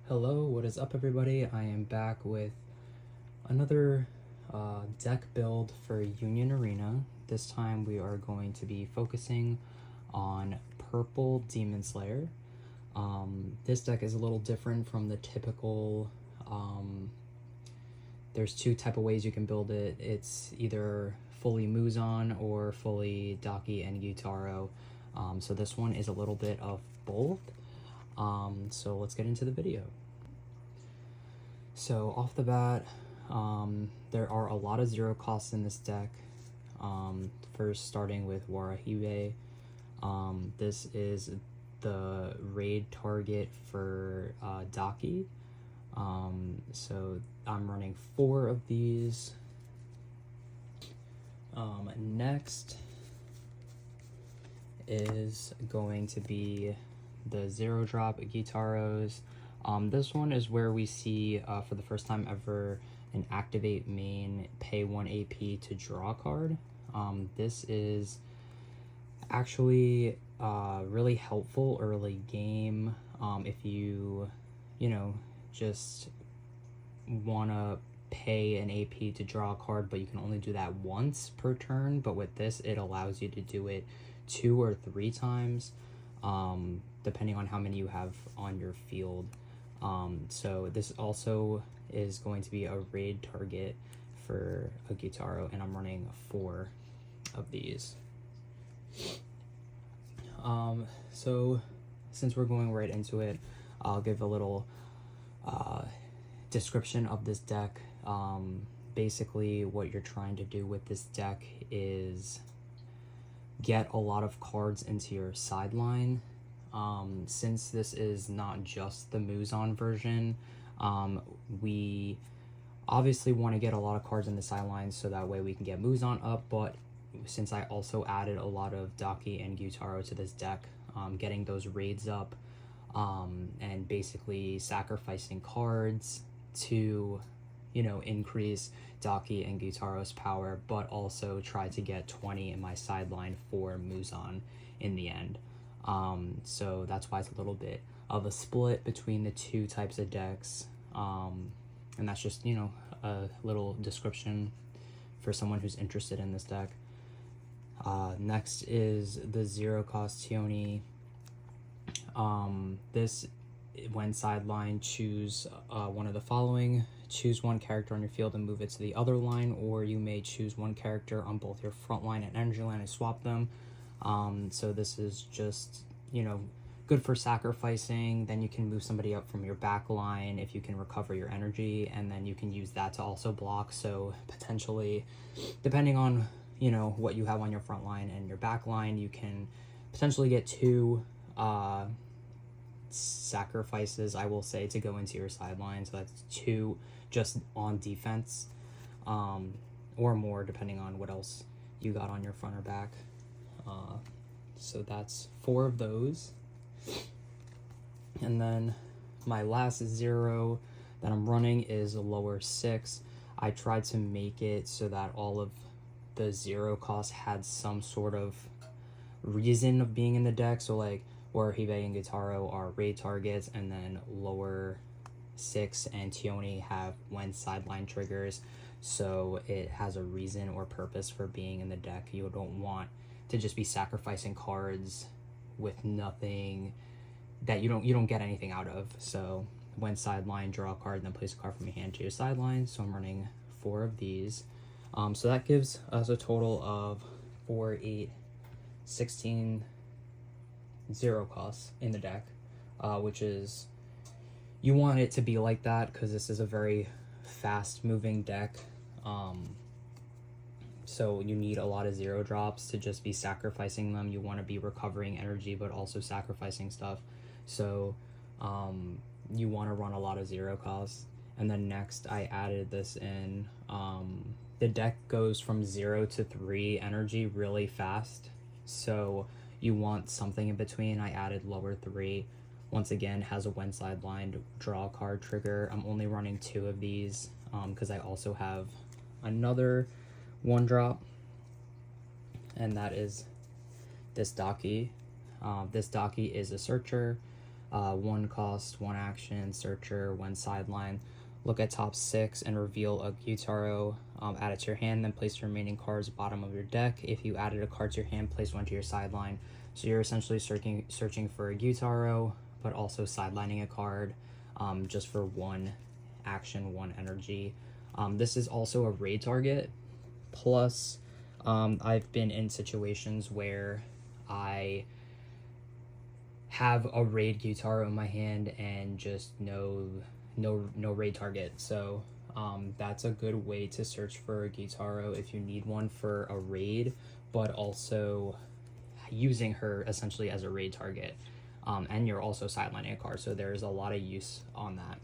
Hello, what is up everybody? I am back with another deck build for Union Arena. This time we are going to be focusing on Purple Demon Slayer. This deck is a little different from the typical, there's two type of ways you can build it. It's either fully Muzan or fully Daki and Gyutaro. So this one is a little bit of both. So let's get into the video. So off the bat, there are a lot of zero costs in this deck. First starting with Warahibe. This is the raid target for Daki. So I'm running 4 of these. Next is going to be the 0-drop Gyutaros. This one is where we see for the first time ever an activate main, pay 1 AP to draw a card. This is actually really helpful early game if you just want to pay an AP to draw a card, but you can only do that once per turn. But with this, it allows you to do it 2 or 3 times, depending on how many you have on your field. So this also is going to be a raid target for a Gyutaro, and I'm running 4 of these. So since we're going right into it, I'll give a little description of this deck. Basically what you're trying to do with this deck is get a lot of cards into your sideline. Since this is not just the Muzan version, we obviously want to get a lot of cards in the sideline so that way we can get Muzan up, but since I also added a lot of Daki and Gyutaro to this deck, getting those raids up, and basically sacrificing cards to, increase Daki and Gyutaro's power, but also try to get 20 in my sideline for Muzan in the end. So that's why it's a little bit of a split between the 2 types of decks. And that's just, a little description for someone who's interested in this deck. Next is the 0-cost Tioni. This, when sideline, choose one of the following. Choose 1 character on your field and move it to the other line, or you may choose 1 character on both your front line and energy line and swap them. So this is just, good for sacrificing. Then you can move somebody up from your back line if you can recover your energy, and then you can use that to also block. So potentially, depending on, what you have on your front line and your back line, you can potentially get 2 sacrifices, I will say, to go into your sideline. So that's 2 just on defense, or more depending on what else you got on your front or back. So that's 4 of those. And then my last 0 that I'm running is a lower 6. I tried to make it so that all of the 0 costs had some sort of reason of being in the deck. So like Warahibe and Gyutaro are raid targets, and then lower 6 and Tioni have when sideline triggers. So it has a reason or purpose for being in the deck. You don't want to just be sacrificing cards with nothing that you don't get anything out of. So when sideline, draw a card, and then place a card from your hand to your sideline. So I'm running 4 of these. So that gives us a total of 4, 8, 16 0 costs in the deck, which is, you want it to be like that because this is a very fast moving deck. So you need a lot of 0 drops to just be sacrificing them. You want to be recovering energy but also sacrificing stuff. So you want to run a lot of 0 costs. And then next I added this in. The deck goes from 0 to 3 energy really fast, so you want something in between. I added lower 3. Once again, has a when sidelined draw card trigger. I'm only running 2 of these because I also have another 1-drop, and that is this Daki. This Daki is a searcher. 1 cost, 1 action, searcher, 1 sideline. Look at top 6 and reveal a Gyutaro, add it to your hand, then place the remaining cards bottom of your deck. If you added a card to your hand, place one to your sideline. So you're essentially searching for a Gyutaro, but also sidelining a card, just for 1 action, 1 energy. This is also a raid target. Plus, I've been in situations where I have a raid Gyutaro in my hand and just no raid target. So that's a good way to search for a Gyutaro if you need one for a raid, but also using her essentially as a raid target. And you're also sidelining a card, so there's a lot of use on that.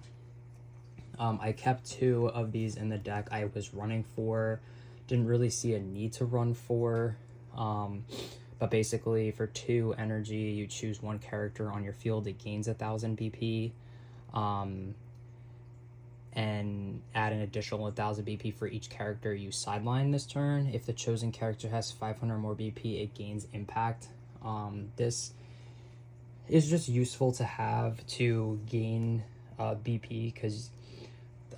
I kept 2 of these in the deck. I was running 4, didn't really see a need to run 4, but basically for 2 energy, you choose 1 character on your field, it gains 1000 BP, and add an additional 1000 BP for each character you sideline this turn. If the chosen character has 500 more BP, it gains impact. This is just useful to have to gain BP, because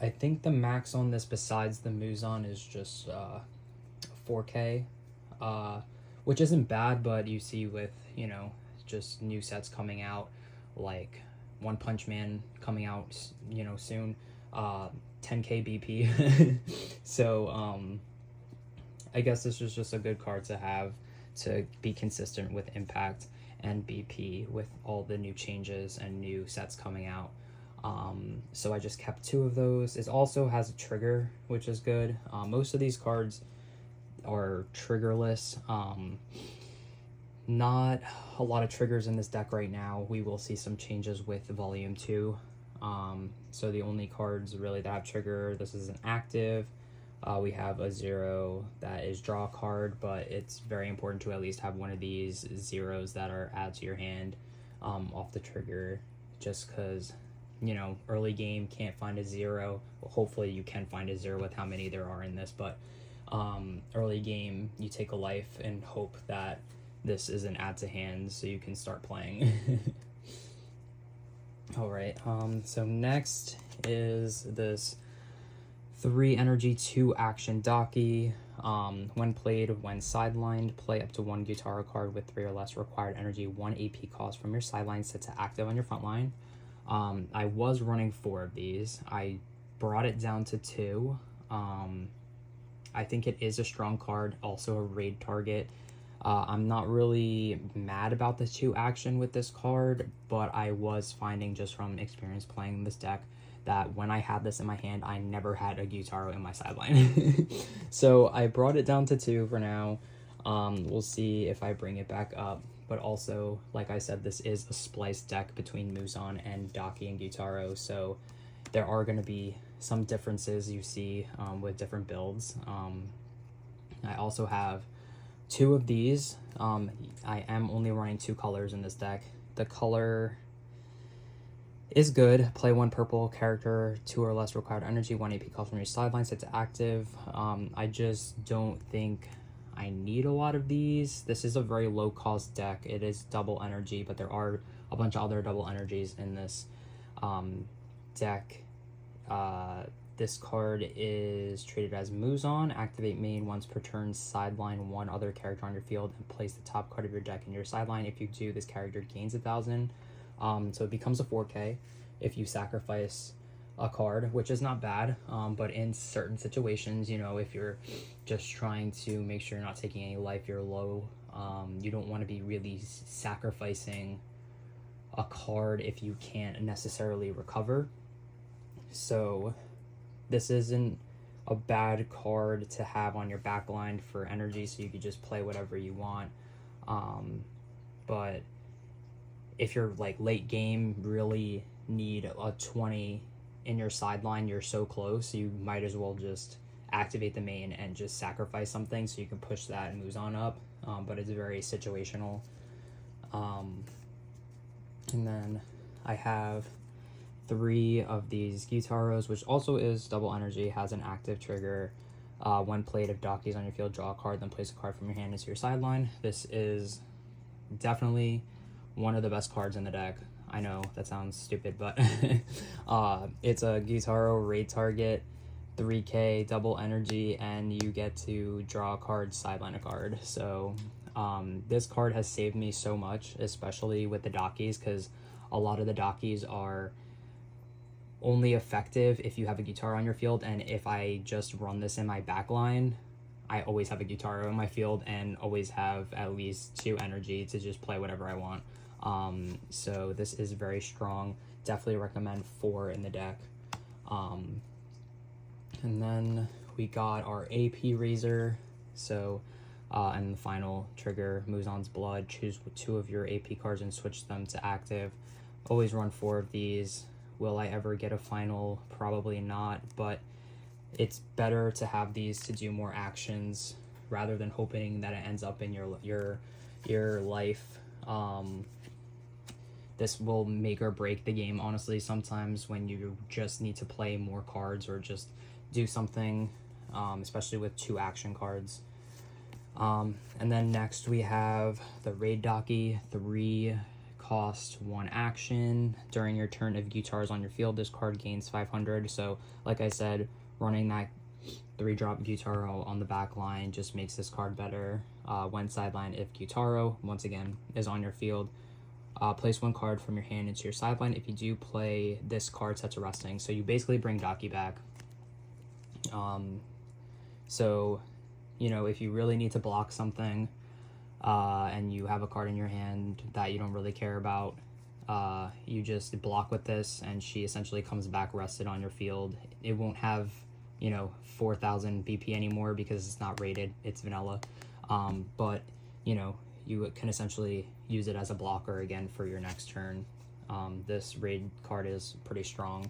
I think the max on this besides the Muzan is just 4K, which isn't bad, but you see with, you know, just new sets coming out, like One Punch Man coming out, you know, soon, 10K BP. So I guess this is just a good card to have to be consistent with impact and BP with all the new changes and new sets coming out. So I just kept 2 of those. It also has a trigger, which is good. Most of these cards are triggerless. Not a lot of triggers in this deck right now. We will see some changes with Volume 2. So the only cards really that have trigger, this is an active. We have a 0 that is draw a card, but it's very important to at least have one of these 0s that are add to your hand off the trigger, just because, you know, early game can't find a 0. Well, hopefully you can find a 0 with how many there are in this, but early game you take a life and hope that this is an add to hand so you can start playing. All right, so next is this 3 energy, 2 action Daki. When played, when sidelined, play up to 1 Gyutaro card with 3 or less required energy, 1 AP cost from your sideline set to active on your front line. I was running 4 of these. I brought it down to 2. I think it is a strong card, also a raid target. I'm not really mad about the 2 action with this card, but I was finding just from experience playing this deck that when I had this in my hand, I never had a Gyutaro in my sideline. So I brought it down to 2 for now. We'll see if I bring it back up. But also, like I said, this is a spliced deck between Muzan and Daki and Gyutaro, so there are going to be some differences you see with different builds. I also have 2 of these. I am only running 2 colors in this deck. The color is good. Play 1 purple character, 2 or less required energy, 1 AP cost from your sideline set to active. I just don't think I need a lot of these. This is a very low cost deck. It is double energy, but there are a bunch of other double energies in this deck. This card is treated as Muzan. Activate main once per turn, sideline 1 other character on your field, and place the top card of your deck in your sideline. If you do, this character gains 1000. So it becomes a 4K if you sacrifice a card, which is not bad, but in certain situations, you know, if you're just trying to make sure you're not taking any life, you're low, you don't want to be really sacrificing a card if you can't necessarily recover. So this isn't a bad card to have on your backline for energy, so you could just play whatever you want. But if you're like late game, really need a 20 in your sideline, you're so close, you might as well just activate the main and just sacrifice something so you can push that and Muzan up. But it's very situational. And then I have 3 of these Gyutaros, which also is double energy, has an active trigger. When played, if Daki's on your field, draw a card, then place a card from your hand into your sideline. This is definitely one of the best cards in the deck. I know that sounds stupid, but it's a Gyutaro raid target, 3k, double energy, and you get to draw a card, sideline a card. So this card has saved me so much, especially with the Dakis, because a lot of the Dakis are only effective if you have a Gyutaro on your field, and if I just run this in my back line, I always have a Gyutaro in my field and always have at least 2 energy to just play whatever I want. So this is very strong. Definitely recommend 4 in the deck. And then we got our AP Razor. So, and the final trigger, Muzan's Blood. Choose 2 of your AP cards and switch them to active. Always run 4 of these. Will I ever get a final? Probably not, but it's better to have these to do more actions rather than hoping that it ends up in your life. This will make or break the game, honestly, sometimes when you just need to play more cards or just do something, especially with 2 action cards. And then next we have the Raid Daki, 3 cost, 1 action. During your turn, if Gyutaro is on your field, this card gains 500. So like I said, running that 3-drop Gyutaro on the back line just makes this card better. When sideline, if Gyutaro, once again, is on your field, place 1 card from your hand into your sideline. If you do play, this card set to resting. So you basically bring Daki back. So, you know, if you really need to block something, and you have a card in your hand that you don't really care about, you just block with this, and she essentially comes back rested on your field. It won't have, you know, 4,000 BP anymore because it's not rated, it's vanilla. But, you know, you can essentially use it as a blocker again for your next turn. This raid card is pretty strong.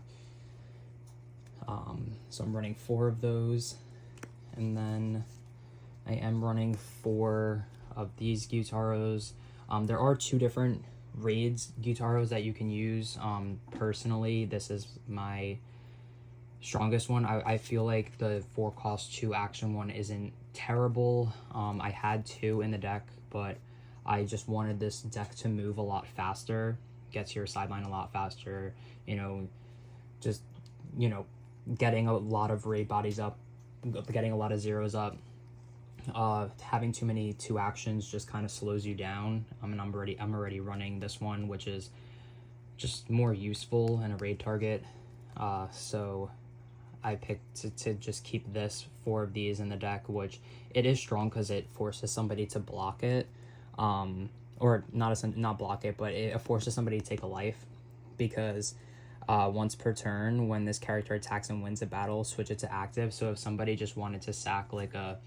So I'm running 4 of those, and then I am running 4 of these Gyutaros. There are 2 different raids Gyutaros that you can use. Personally, this is my strongest one. I feel like the 4 cost 2 action one isn't terrible. I had 2 in the deck, but I just wanted this deck to move a lot faster, get to your sideline a lot faster, you know, just, you know, getting a lot of raid bodies up, getting a lot of zeros up. Having too many 2 actions just kind of slows you down. And I'm already running this one, which is just more useful in a raid target. So I picked to just keep this 4 of these in the deck, which it is strong because it forces somebody to block it, or not block it, but it forces somebody to take a life, because once per turn, when this character attacks and wins a battle, switch it to active. So if somebody just wanted to sack like a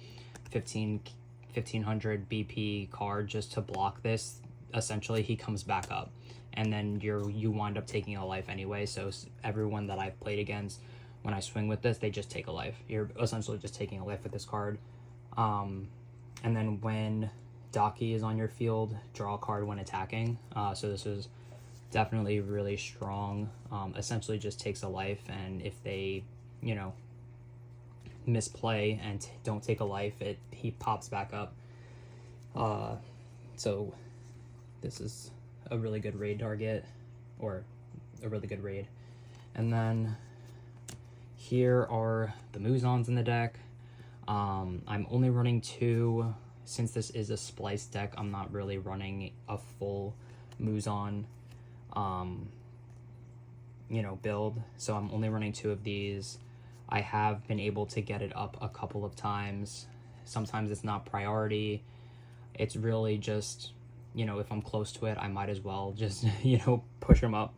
1500 BP card just to block this, essentially he comes back up, and then you wind up taking a life anyway. So everyone that I've played against, when I swing with this, they just take a life. You're essentially just taking a life with this card. And then when Daki is on your field, draw a card when attacking. So this is definitely really strong. Essentially just takes a life, and if they, you know, misplay and don't take a life, he pops back up. So this is a really good raid target, or a really good raid. And then here are the Muzans in the deck. I'm only running 2. Since this is a splice deck, I'm not really running a full Muzan you know, build, so I'm only running 2 of these. I have been able to get it up a couple of times. Sometimes it's not priority. It's really just, you know, if I'm close to it, I might as well just, you know, push him up.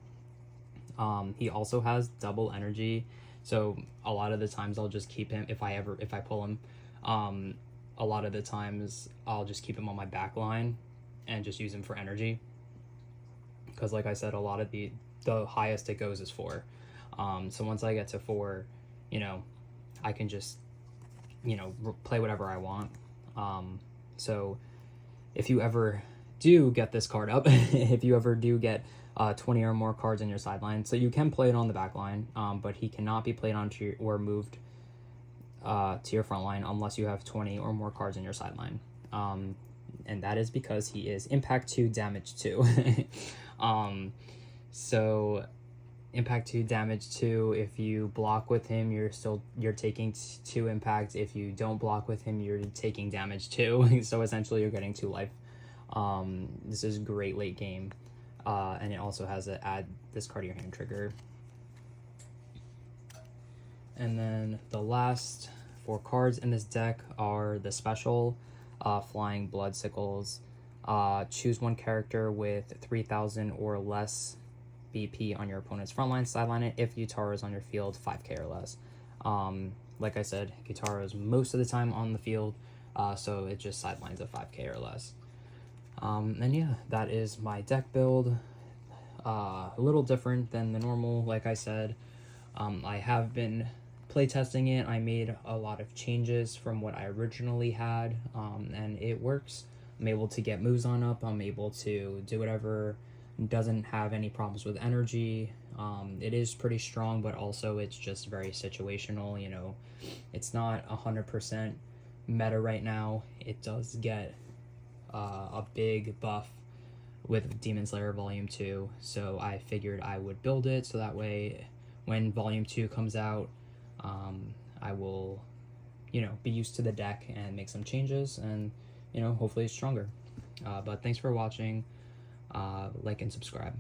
He also has double energy, so a lot of the times I'll just keep him, if I pull him, a lot of the times I'll just keep him on my back line and just use him for energy, because like I said, a lot of the highest it goes is 4. So once I get to 4, you know, I can just, you know, play whatever I want. So if you ever do get this card up, if you ever do get 20 or more cards in your sideline, so you can play it on the back line, but he cannot be played onto your, or moved to your front line unless you have 20 or more cards in your sideline. And that is because he is impact 2, damage 2. So impact 2, damage 2. If you block with him, you're taking 2 impact. If you don't block with him, you're taking damage 2. So essentially you're getting 2 life. This is great late game. And it also has a add this card to your hand trigger. And then the last 4 cards in this deck are the special Flying Blood Sickles. Choose one character with 3,000 or less BP on your opponent's front line, sideline it. If Gyutaro is on your field, 5k or less. Like I said, Gyutaro is most of the time on the field, so it just sidelines at 5k or less. And yeah, that is my deck build. A little different than the normal, like I said. I have been playtesting it. I made a lot of changes from what I originally had, and it works. I'm able to get Muzan up. I'm able to do whatever. Doesn't have any problems with energy. It is pretty strong, but also it's just very situational. You know, it's not 100% meta right now. It does get a big buff with Demon Slayer Volume 2, so I figured I would build it so that way when Volume 2 comes out, I will, you know, be used to the deck and make some changes and, you know, hopefully it's stronger. But thanks for watching. Like and subscribe.